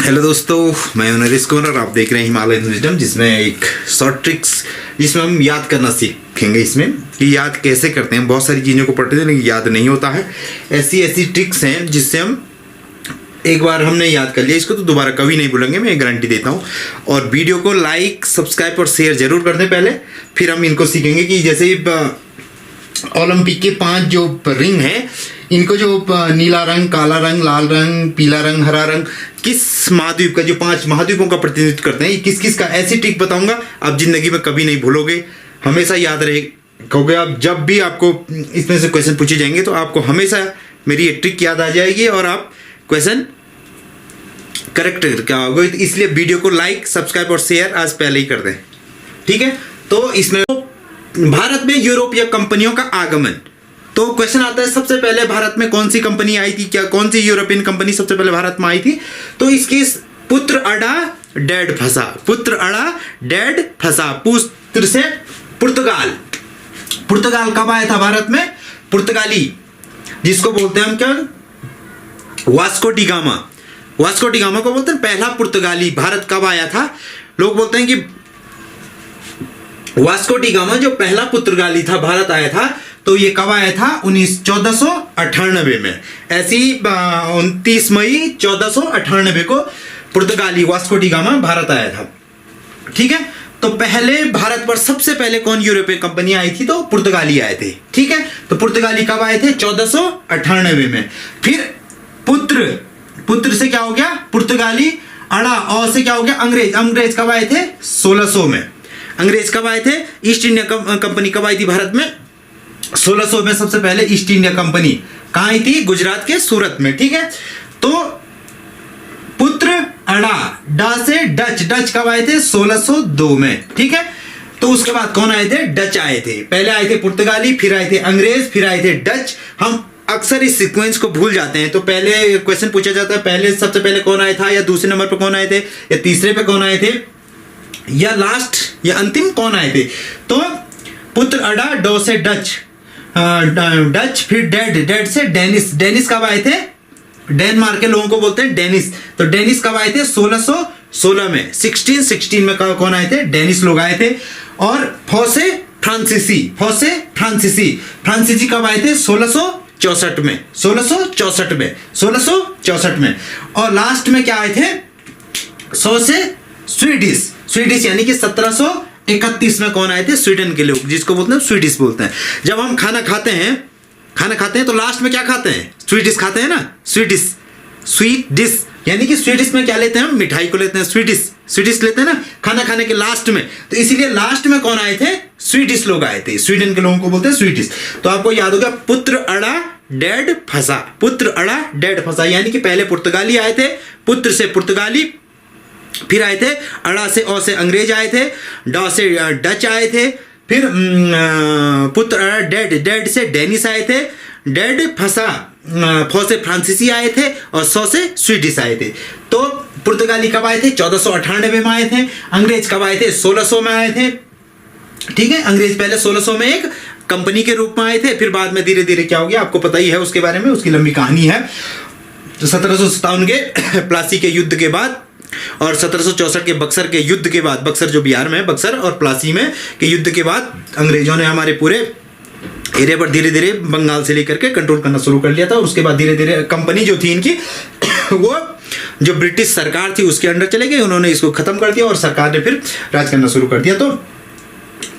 Hello दोस्तों, मैं हूं नरेश कुमार और आप देख रहे हैं हिमालयन विजडम, जिसमें एक शॉर्ट ट्रिक्स जिसमें हम याद करना सीखेंगे। इसमें कि याद कैसे करते हैं। बहुत सारी चीज़ों को पढ़ते हैं लेकिन याद नहीं होता है। ऐसी ट्रिक्स हैं जिससे हम एक बार हमने याद कर लिया इसको तो दोबारा कभी नहीं भूलेंगे, मैं गारंटी देता हूँ। और वीडियो को लाइक, सब्सक्राइब और शेयर जरूर कर दें पहले, फिर हम इनको सीखेंगे। कि जैसे ओलंपिक के 5 जो रिंग हैं, इनको जो नीला रंग, काला रंग, लाल रंग, पीला रंग, हरा रंग, किस महाद्वीप का, जो 5 महाद्वीपों का प्रतिनिधित्व करते हैं, किस किस का, ऐसी ट्रिक बताऊंगा। आप जिंदगी में कभी नहीं भूलोगे, हमेशा याद रहोगे। आप जब भी आपको इसमें से क्वेश्चन पूछे जाएंगे तो आपको हमेशा मेरी ये ट्रिक याद आ जाएगी और आप क्वेश्चन करेक्ट क्या होगा। इसलिए वीडियो को लाइक, सब्सक्राइब और शेयर आज पहले ही कर दें, ठीक है। तो इसमें भारत में यूरोपीय कंपनियों का आगमन, तो क्वेश्चन आता है सबसे पहले भारत में कौन सी कंपनी आई थी, क्या कौन सी यूरोपियन कंपनी सबसे पहले भारत में आई थी। तो इसकी पुत्र अड़ा डैड फंसा, पुत्र अड़ा डैड फंसा, पुत्र से पुर्तगाल। पुर्तगाल कब आया था भारत में? पुर्तगाली जिसको बोलते हैं हम क्या, Vasco D gamma. Vasco D gamma को बोलते हैं पहला पुर्तगाली। भारत कब आया था? लोग बोलते हैं कि वास्को डी गामा जो पहला पुर्तगाली था, भारत आया था। तो ये कब आया था? 1498 में। ऐसी 29 मई 1498 को पुर्तगाली वास्को डी गामा भारत आया था, ठीक है। तो पहले भारत पर सबसे पहले कौन यूरोपीय कंपनी आई थी? तो पुर्तगाली आए थे, ठीक है। तो पुर्तगाली कब आए थे? 1498 में। फिर पुत्र से क्या हो गया? पुर्तगाली। अड़ा, और से क्या हो गया? अंग्रेज। अंग्रेज कब आए थे? 1600 में। अंग्रेज कब आए थे? ईस्ट इंडिया कंपनी कब आई थी भारत में? 1600 में सबसे पहले ईस्ट इंडिया कंपनी कहां आई थी? गुजरात के सूरत में, ठीक है। तो पुत्र अड़ा, डा से डच। डच कब आए थे? 1602 में, ठीक है। तो उसके बाद कौन आए थे? डच आए थे। पहले आए थे पुर्तगाली, फिर आए थे अंग्रेज, फिर आए थे डच। हम अक्सर इस सीक्वेंस को भूल जाते हैं। तो पहले क्वेश्चन पूछा जाता है पहले सबसे पहले कौन आया था, या दूसरे नंबर पर कौन आए थे, या तीसरे पे कौन आए थे, या लास्ट या अंतिम कौन आए थे। तो पुत्र अड़ा, डो से डच, डच, फिर डेड से डेनिस। डेनिस कब आए थे? डेनमार्क के लोगों को बोलते हैं डेनिस। तो डेनिस कब आए थे? 1616 में। 1616 में कौन आए थे? डेनिस लोग आए थे। और फोसे फ्रांसीसी, फोसे फ्रांसीसी, फ्रांसीसी कब आए थे? 1664 में। 1664 में, 1664 में। और लास्ट में क्या आए थे? 100 से स्वीडिश। स्वीडिश यानी कि 1731 में कौन आए थे? स्वीडन के लोग, जिसको बोलते हैं स्वीडिश बोलते हैं। जब हम खाना खाते हैं तो लास्ट में क्या खाते हैं? स्वीडिश खाते हैं ना, स्वीडिश, स्वीट डिश। यानी कि स्वीडिश में क्या लेते हैं? हम मिठाई को लेते हैं, स्वीडिश लेते हैं ना खाना खाने के लास्ट में। तो इसीलिए लास्ट में कौन आए थे? स्वीडिश लोग आए थे। स्वीडन के लोगों को बोलते हैं स्वीडिश। तो आपको याद होगा पुत्र अड़ा डैड फंसा, पुत्र अड़ा डैड फंसा। यानी कि पहले पुर्तगाली आए थे, पुत्र से पुर्तगाली, फिर आए थे अड़ा से, ओ से अंग्रेज आए थे, डा से डच आए थे, फिर पुत्र अड़ा डेड से डेनिस आए थे, डेड फंसा फो से फ्रांसीसी आए थे, और 100 से स्वीडिश आए थे। तो पुर्तगाली कब आए थे? 1498 में आए थे। अंग्रेज कब आए थे? 1600 में आए थे, ठीक है। अंग्रेज पहले 1600 में एक कंपनी के रूप में आए थे, फिर बाद में धीरे धीरे क्या हो गया आपको पता ही है उसके बारे में, उसकी लंबी कहानी है। तो 1757 के प्लासी के युद्ध के बाद और 1764 के बक्सर के युद्ध के बाद, बक्सर जो बिहार में है, बक्सर और प्लासी में के युद्ध के बाद अंग्रेजों ने हमारे पूरे एरिया पर धीरे धीरे बंगाल से लेकर के कंट्रोल करना शुरू कर लिया था। और उसके बाद धीरे धीरे कंपनी जो थी इनकी वो जो ब्रिटिश सरकार थी उसके अंडर चले गए, उन्होंने इसको खत्म कर दिया और सरकार ने फिर राज करना शुरू कर दिया। तो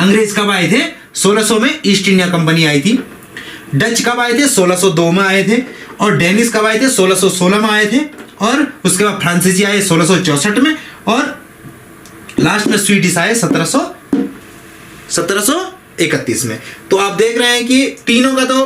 अंग्रेज कब आए थे? 1600 में ईस्ट इंडिया कंपनी आई थी। डच कब आए थे? 1602 में आए थे। और डेनिस कब आए थे? 1616 में आए थे। और उसके बाद फ्रांसीसी आए 1664 में। और लास्ट में स्वीडिश आए 1731 में। तो आप देख रहे हैं कि तीनों का तो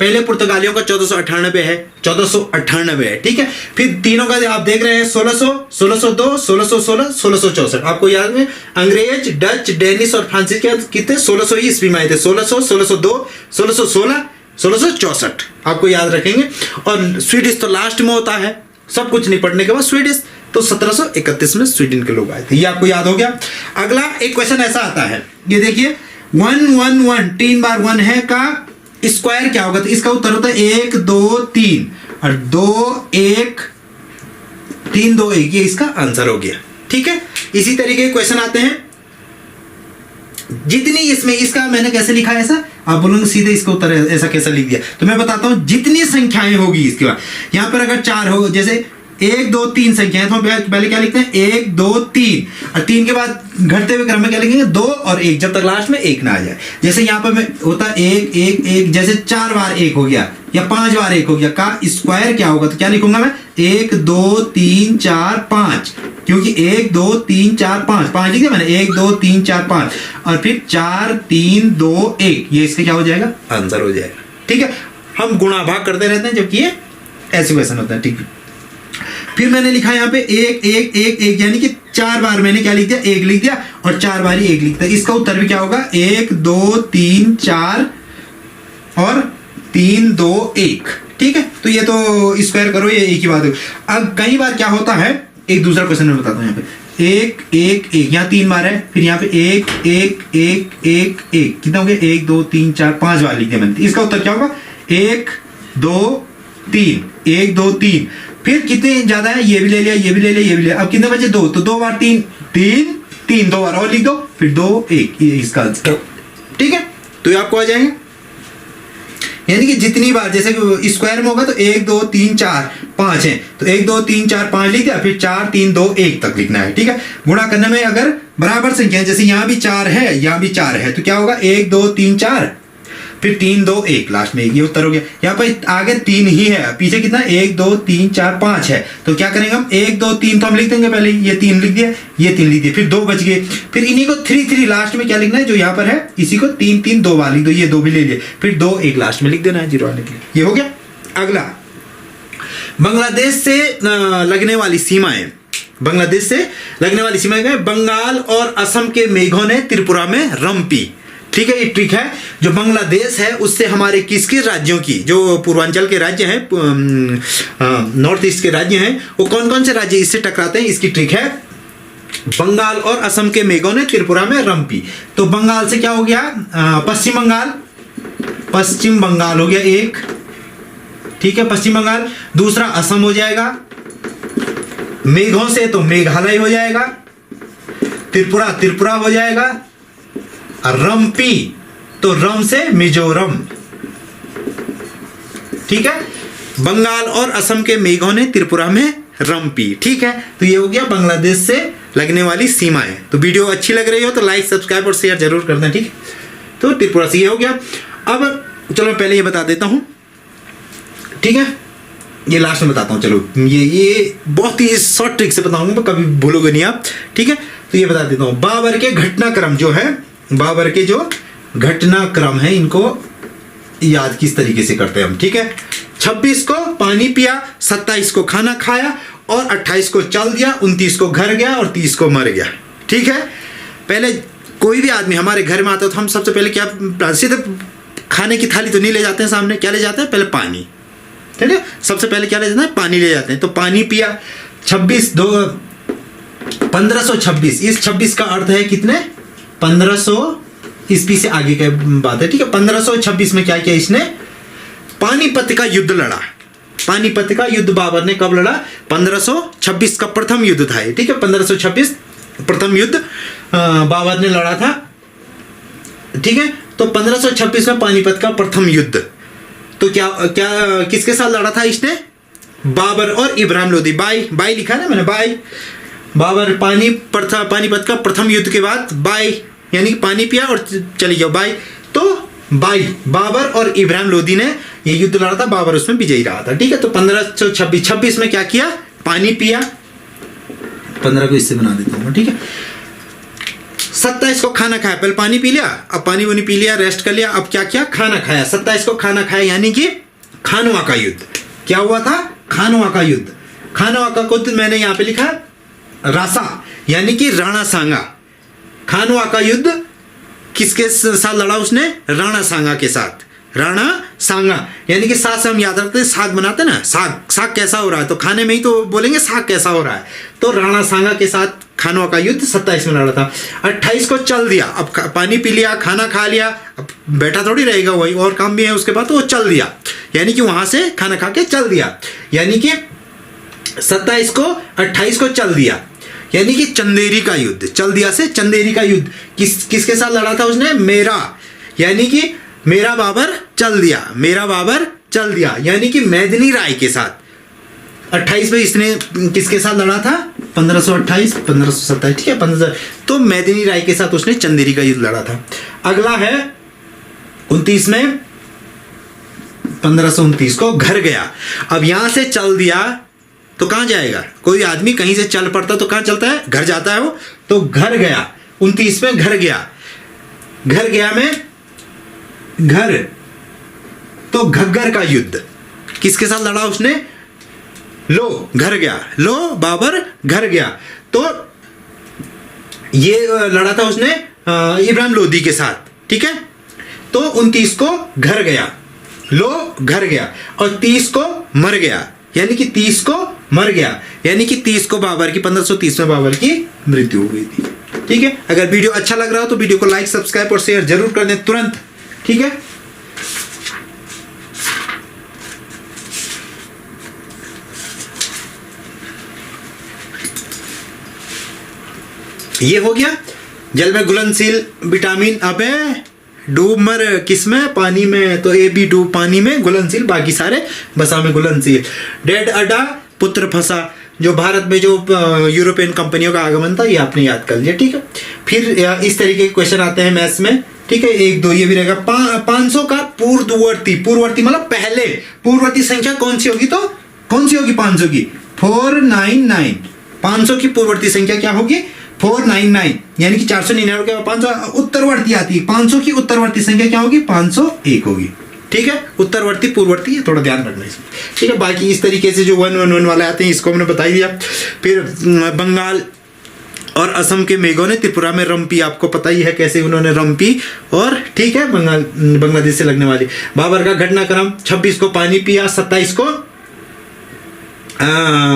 पहले पुर्तगालियों का 1498 है, 1498 है, ठीक है। फिर तीनों का आप देख रहे हैं 1600, 1602, 1616, 1664। आपको याद है अंग्रेज, डच, डेनिस और फ्रांसीसी कितने? 1600 ईस्वी में आए थे। 1600, 1602, 1616, 1664 आपको याद रखेंगे। और स्वीडिश तो लास्ट में होता है, सब कुछ निपटने के बाद स्वीडिश। तो 1731 में स्वीडन के लोग आए थे, ये आपको याद हो गया। अगला एक क्वेश्चन ऐसा आता है, ये देखिए 1 1 1 3 बार 1 है का स्क्वायर क्या होगा? तो इसका उत्तर होता है 1 2 3 और 2 1 3 2 1 ये इसका आंसर हो गया। ठीक है, इसी तरीके के क्वेश्चन आते हैं। जितनी इसमें, इसका मैंने कैसे लिखा है ऐसा, आप बोलोगे सीधे इसका उत्तर ऐसा कैसा लिख दिया, तो मैं बताता हूं। जितनी संख्याएं होगी इसके बाद, यहां पर अगर 4 हो, जैसे 1 2 3 संख्याएं, तो पहले क्या लिखते हैं 1 2 3, और 3 के बाद घटते हुए क्रम में क्या लिखेंगे 2 और 1, जब तक लास्ट में 1 ना आ जाए। जैसे यहाँ पर होता है 1 1 1, जैसे 4 बार 1 हो गया या 5 बार 1 हो गया, का स्क्वायर क्या होगा, तो क्या लिखूंगा मैं 1 2 3 4 5, क्योंकि 1 2 3 4 5 लिख दिया मैंने, 1 2 3 4 5, और फिर 4 3 2 1, ये इसका क्या हो जाएगा, आंसर हो जाएगा। ठीक है, हम गुणा भाग करते रहते हैं जबकि ये ऐसे क्वेश्चन होता है। ठीक है, फिर मैंने लिखा यहाँ पे 1 1 1 1, यानी कि 4 बार मैंने क्या लिख दिया, 1 लिख दिया, और 4 बार ही 1 लिखता है। इसका उत्तर भी क्या होगा 1 2 3 4 और 3 2 1। ठीक है, तो ये तो स्क्वायर करो, ये एक ही बात है। अब कई बार क्या होता है, एक दूसरा क्वेश्चन मैं बताता हूँ। यहाँ पे 1 1 1, यहाँ 3 बार है, फिर यहाँ पे 1 1 1 1 1, कितना हो गया 1 2 3 4 5 बार लिख दिया मैंने। इसका उत्तर क्या होगा 1 2 3, 1 2 3, फिर कितने ज्यादा है, ये भी ले लिया, ये भी ले लिया, ये भी ले लिया, अब कितने बचे 2, तो 2 बार 3 3 3, 2 बार और लिख दो, फिर 2 1, ये इसका आंसर। ठीक है, तो ये आपको आ जाएंगे। यानी कि जितनी बार, जैसे स्क्वायर में होगा तो 1 2 3 4 5 है, तो 1 2 3 4 5 लिख दिया, फिर 4 3 2 1 तक लिखना है। ठीक है, गुणा करने में अगर बराबर संख्या है, जैसे यहाँ भी 4 है, यहाँ भी 4 है, तो क्या होगा 1 2 3 4, फिर 3 2 1, लास्ट में 1, ये उत्तर हो गया। यहाँ पर आगे 3 ही है, पीछे कितना 1 2 3 4 5 है, तो क्या करेंगे हम 1 2 3 तो हम लिख देंगे पहले, ये 3 लिख दिया, ये 3 लिख दिया, फिर 2 बच गए, फिर इन्हीं को 3 3 लास्ट में क्या लिखना है, जो यहाँ पर है इसी को 3 3 2 बार लिख दो, ये 2 भी ले लिए, फिर 2 1 लास्ट में लिख देना है 0 आने के लिए। ये हो गया। अगला, बांग्लादेश से लगने वाली सीमाएं, बांग्लादेश से लगने वाली सीमाएं, बंगाल और असम के मेघों ने त्रिपुरा में रंपी। ठीक है, ये ट्रिक है। जो बांग्लादेश है उससे हमारे किस किस राज्यों की, जो पूर्वांचल के राज्य हैं, नॉर्थ ईस्ट के राज्य हैं, वो कौन कौन से राज्य इससे टकराते हैं, इसकी ट्रिक है। बंगाल और असम के मेघों ने त्रिपुरा में रंपी, तो बंगाल से क्या हो गया, पश्चिम बंगाल, पश्चिम बंगाल हो गया एक। ठीक है, पश्चिम बंगाल। दूसरा असम हो जाएगा, मेघों से तो मेघालय हो जाएगा, त्रिपुरा त्रिपुरा हो जाएगा, रंपी तो रम से मिजोरम। ठीक है, बंगाल और असम के मेघों ने त्रिपुरा में रंपी। ठीक है, तो ये हो गया बांग्लादेश से लगने वाली सीमाएं। तो वीडियो अच्छी लग रही हो तो लाइक सब्सक्राइब और शेयर जरूर कर दें। ठीक है, तो त्रिपुरा से ये हो गया। अब चलो पहले ये बता देता हूं। ठीक है, ये लास्ट में बताता हूं। चलो ये बहुत ही शॉर्ट ट्रिक से बताऊंगा, कभी भूलोगे नहीं आप। ठीक है, तो ये बता देता हूं। बाबर के घटनाक्रम जो है, बाबर के जो घटनाक्रम है, इनको याद किस तरीके से करते हैं हम। ठीक है, 26 को पानी पिया, 27 को खाना खाया और 28 को चल दिया, 29 को घर गया और 30 को मर गया। ठीक है, पहले कोई भी आदमी हमारे घर में आता है तो हम सबसे पहले क्या, सीधे खाने की थाली तो नहीं ले जाते हैं सामने, क्या ले जाते हैं, पहले पानी। ठीक है, सबसे पहले क्या ले जाते हैं, पानी ले जाते हैं। तो पानी पिया, 1526, इस 26 का अर्थ है कितने, 1500 ईस्वी से आगे की बात है। ठीक है, 1526 में क्या किया इसने, पानीपत का युद्ध लड़ा। पानीपत का युद्ध बाबर ने कब लड़ा, 1526 का प्रथम युद्ध था। ठीक है, 1526 प्रथम युद्ध बाबर ने लड़ा था। ठीक है, तो 1526 में पानीपत का प्रथम युद्ध, तो क्या क्या किसके साथ लड़ा था इसने, बाबर और इब्राहिम लोदी। बाई लिखा ना मैंने, बाई। बाबर पानीपत का प्रथम युद्ध के बाद बाई, यानी कि पानी पिया और चली जाओ, बाई। तो बाबर और इब्राहिम लोदी ने ये युद्ध लड़ा था, बाबर उसमें विजयी रहा था। ठीक है, तो 1526 में क्या किया, पानी पिया। 15 को इससे बना देता हूँ। ठीक है, 27 को खाना खाया, पहले पानी पी लिया, अब पानी वानी पी लिया, रेस्ट कर लिया, अब क्या किया, खाना खाया। 27 को खाना खाया, यानी कि खानवा का युद्ध। क्या हुआ था, खानवा का युद्ध। खानवा का युद्ध मैंने यहां पे लिखा रासा, यानी कि राणा सांगा। खानवा का युद्ध किसके साथ लड़ा उसने, राणा सांगा के साथ। राणा सांगा, यानी कि साग से हम याद रखते हैं, साग बनाते ना, साग कैसा हो रहा है, तो खाने में ही तो बोलेंगे साग कैसा हो रहा है। तो राणा सांगा के साथ खानवा का युद्ध 27 में लड़ा था। 28 को चल दिया, अब पानी पी लिया, खाना खा लिया, अब बैठा थोड़ी रहेगा, वही और काम भी है उसके बाद, तो वो चल दिया, यानी कि वहां से खाना खा के चल दिया। यानी कि 27 को 28 को चल दिया, यानी कि चंदेरी का युद्ध। चल दिया से चंदेरी का युद्ध किसके साथ लड़ा था उसने? मेरा, यानी कि मेरा बाबर चल दिया, मेरा बाबर चल दिया, यानी कि मेदिनी राय के साथ। 28 में इसने किसके साथ लड़ा था? 1528 1527, ठीक है 15। तो मेदिनी राय के साथ उसने चंदेरी का युद्ध लड़ा था। अगला है 29 में 1529 को घर गया। अब यहां से चल दिया तो कहां जाएगा? कोई आदमी कहीं से चल पड़ता तो कहां चलता है? घर जाता है वो। तो घर गया 29 में घर गया। घर गया में घर, तो घग्गर का युद्ध किसके साथ लड़ा उसने? लो घर गया, लो बाबर घर गया। तो ये लड़ा था उसने इब्राहिम लोदी के साथ, ठीक है। तो 29 को घर गया, लो घर गया, और 30 को मर गया, यानी कि 30 को मर गया, यानी कि 30 को बाबर की 1530 में बाबर की मृत्यु हो गई थी, ठीक है। अगर वीडियो अच्छा लग रहा हो तो वीडियो को लाइक सब्सक्राइब और शेयर जरूर कर दें तुरंत, ठीक है। ये हो गया जल में घुलनशील विटामिन। अबे डूब मर किसमें? पानी में। तो ए बी डूब पानी में, घुलनशील, बाकी सारे बसा में घुलनशील। डेड अड्डा पुत्र फंसा, जो भारत में जो यूरोपियन कंपनियों का आगमन था, ये आपने याद कर लिया, ठीक है। फिर इस तरीके के क्वेश्चन आते हैं मैथ्स में, ठीक है। 1 2 ये भी रहेगा। 500 का पूर्ववर्ती, पूर्ववर्ती मतलब पहले, पूर्ववर्ती संख्या कौन सी होगी? तो कौन सी होगी 500 की? 499। 500 की पूर्ववर्ती संख्या क्या होगी? 499, यानी कि 499 के 500 उत्तरवर्ती आती है। 500 की उत्तरवर्ती संख्या क्या होगी? 501 होगी, ठीक है। उत्तरवर्ती पूर्ववर्ती है, थोड़ा ध्यान रखना इसमें, ठीक है। बाकी इस तरीके से जो 111 वाले आते हैं इसको हमने बता ही दिया। फिर बंगाल और असम के मेघों ने त्रिपुरा में रंपी, आपको पता ही है कैसे उन्होंने रंपी, और ठीक है बांग्लादेश से लगने वाली। बाबर का घटनाक्रम, 26 को पानी पिया, 27 को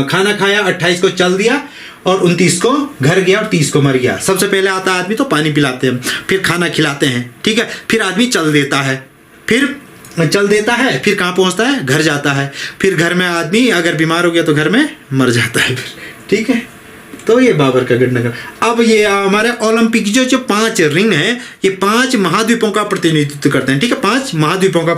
खाना खाया, 28 को चल दिया, और 29 को घर गया, और 30 को मर गया। सबसे पहले आता आदमी तो पानी पिलाते हैं, फिर खाना खिलाते हैं, ठीक है। फिर आदमी चल देता है, फिर कहाँ पहुंचता है? घर जाता है। फिर घर में आदमी अगर बीमार हो गया तो घर में मर जाता है फिर, ठीक है। तो ये बाबर का घटनाक्रम। अब ये हमारे ओलंपिक जो 5 रिंग है, ये 5 महाद्वीपों का प्रतिनिधित्व करते हैं, ठीक है। 5 महाद्वीपों का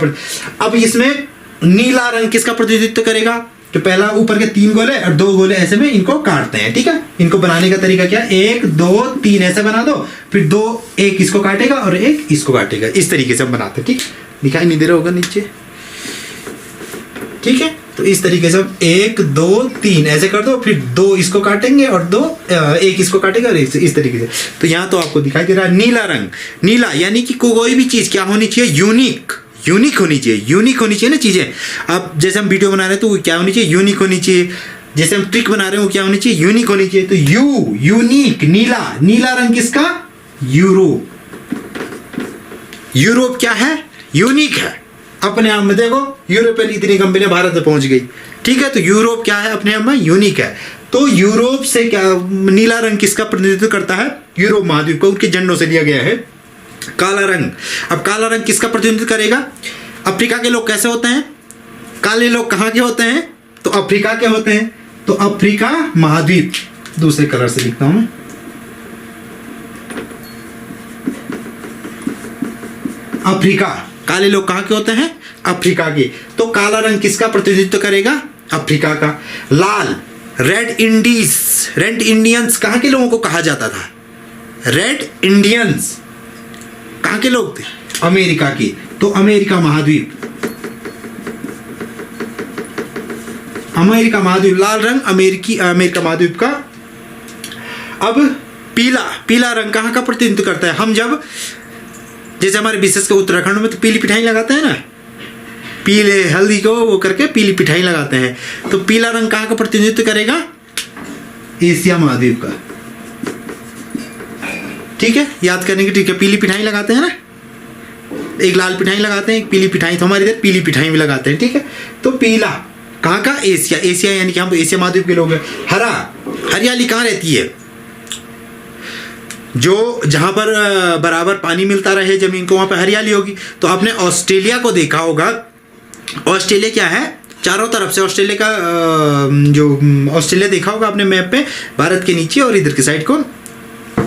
अब इसमें नीला रंग किसका प्रतिनिधित्व करेगा? तो पहला ऊपर के 3 गोले और 2 गोले ऐसे में इनको काटते हैं, ठीक है। इनको बनाने का तरीका क्या? 1 2 3 ऐसे बना दो, फिर 2 एक इसको काटेगा और एक इसको काटेगा, इस तरीके से हम बनाते हैं, ठीक। दिखाई नहीं दे रहा होगा नीचे, ठीक है। तो इस तरीके से हम 1 2 3 ऐसे कर दो, फिर 2 इसको काटेंगे और 2 एक इसको काटेगा, और इस तरीके से। तो यहाँ तो आपको दिखाई दे रहा है नीला रंग। नीला यानी कि कोई भी चीज क्या होनी चाहिए? यूनिक होनी चाहिए, यूनिक होनी चाहिए ना चीजें। अब जैसे हम वीडियो बना रहे हैं तो वो क्या होनी चाहिए? यूनिक होनी चाहिए। जैसे हम ट्रिक बना रहे हैं वो क्या होनी चाहिए? यूनिक होनी चाहिए। तो यूनिक, नीला रंग किसका? यूरोप क्या है? यूनिक है अपने आप में। देखो यूरोपियन इतनी कंपनियां भारत में पहुंच गई, ठीक है। तो यूरोप क्या है? अपने आप में यूनिक है। तो यूरोप से क्या नीला रंग किसका प्रतिनिधित्व करता है? यूरोप महाद्वीप को, उनके झंडों से लिया गया है। काला रंग, अब काला रंग किसका प्रतिनिधित्व करेगा? अफ्रीका के लोग कैसे होते हैं? काले लोग कहाँ के होते हैं? तो अफ्रीका के होते हैं। तो अफ्रीका महाद्वीप, दूसरे कलर से लिखता हूं मैं, अफ्रीका। काले लोग कहाँ के होते हैं? अफ्रीका के। तो काला रंग किसका प्रतिनिधित्व करेगा? अफ्रीका का। लाल, रेड इंडियंस कहाँ के लोगों को कहा जाता था? रेड इंडियंस कहाँ के लोग थे? अमेरिका के। तो अमेरिका महाद्वीप, लाल रंग अमेरिका महाद्वीप का। अब पीला रंग कहाँ का प्रतिनिधित्व करता है? हम जब जैसे हमारे विशेष के उत्तराखंड में तो पीली पिठाई लगाते हैं ना, पीले हल्दी को वो करके पीली पिठाई लगाते हैं। तो पीला रंग कहाँ का प्रतिनिधित्व करेगा? एशिया महाद्वीप का, ठीक है। याद करने की ठीक है। पीली पिठाई लगाते हैं ना, एक लाल पिठाई लगाते हैं, एक पीली पिठाई। तो हमारे इधर पीली पिठाई भी लगाते हैं, ठीक है। तो पीला कहाँ का? एशिया यानी कि हम एशिया महाद्वीप के लोग हैं। हरा, हरियाली कहाँ रहती है? जो जहां पर बराबर पानी मिलता रहे जमीन को, वहां पर हरियाली होगी। तो आपने ऑस्ट्रेलिया को देखा होगा। ऑस्ट्रेलिया क्या है? चारों तरफ से ऑस्ट्रेलिया का जो ऑस्ट्रेलिया देखा होगा आपने मैप पे, भारत के नीचे और इधर की साइड को,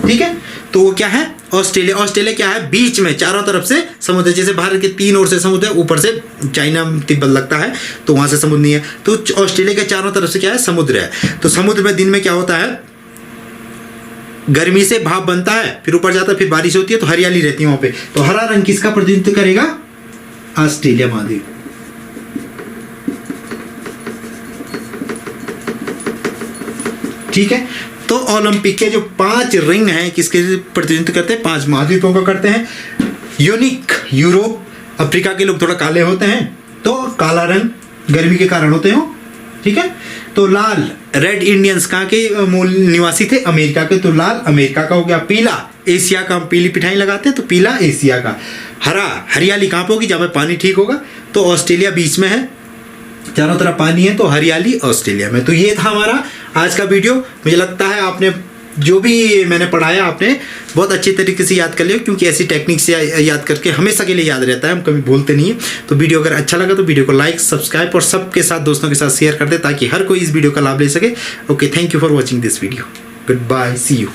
ठीक है। तो वो क्या है, ऑस्ट्रेलिया। ऑस्ट्रेलिया क्या है, बीच में चारों तरफ से समुद्र, जैसे भारत के 3 ओर से समुद्र है, ऊपर से चाइना तिब्बत लगता है तो वहां से समुद्र नहीं है, तो ऑस्ट्रेलिया के चारों तरफ से क्या है, समुद्र है। तो समुद्र में दिन में क्या होता है, गर्मी से भाप बनता है, फिर ऊपर जाता है, फिर बारिश होती है, तो हरियाली रहती है वहां पे। तो हरा रंग किसका प्रतिनिधित्व करेगा, ऑस्ट्रेलिया महाद्वीप। ठीक है। तो ओलंपिक के जो 5 रिंग हैं किसके प्रतिनिधित्व करते हैं, 5 महाद्वीपों का करते हैं। यूनिक, यूरोप, अफ्रीका के लोग थोड़ा काले होते हैं तो काला रंग गर्मी के कारण होते हो, ठीक है। तो लाल, रेड इंडियंस कहाँ के मूल निवासी थे, अमेरिका के, तो लाल अमेरिका का हो गया। पीला, एशिया का, हम पीली पिठाई लगाते हैं तो पीला एशिया का। हरा, हरियाली कहाँ पे होगी, जहाँ पे पानी ठीक होगा, तो ऑस्ट्रेलिया बीच में है, चारों तरफ पानी है, तो हरियाली ऑस्ट्रेलिया में। तो ये था हमारा आज का वीडियो। मुझे लगता है आपने जो भी मैंने पढ़ाया आपने बहुत अच्छी तरीके से याद कर लिया, क्योंकि ऐसी टेक्निक से याद करके हमेशा के लिए याद रहता है, हम कभी भूलते नहीं है। तो वीडियो अगर अच्छा लगा तो वीडियो को लाइक, सब्सक्राइब और सबके साथ, दोस्तों के साथ शेयर कर दे, ताकि हर कोई इस वीडियो का लाभ ले सके। Okay, thank you for watching this video. Good bye, see you.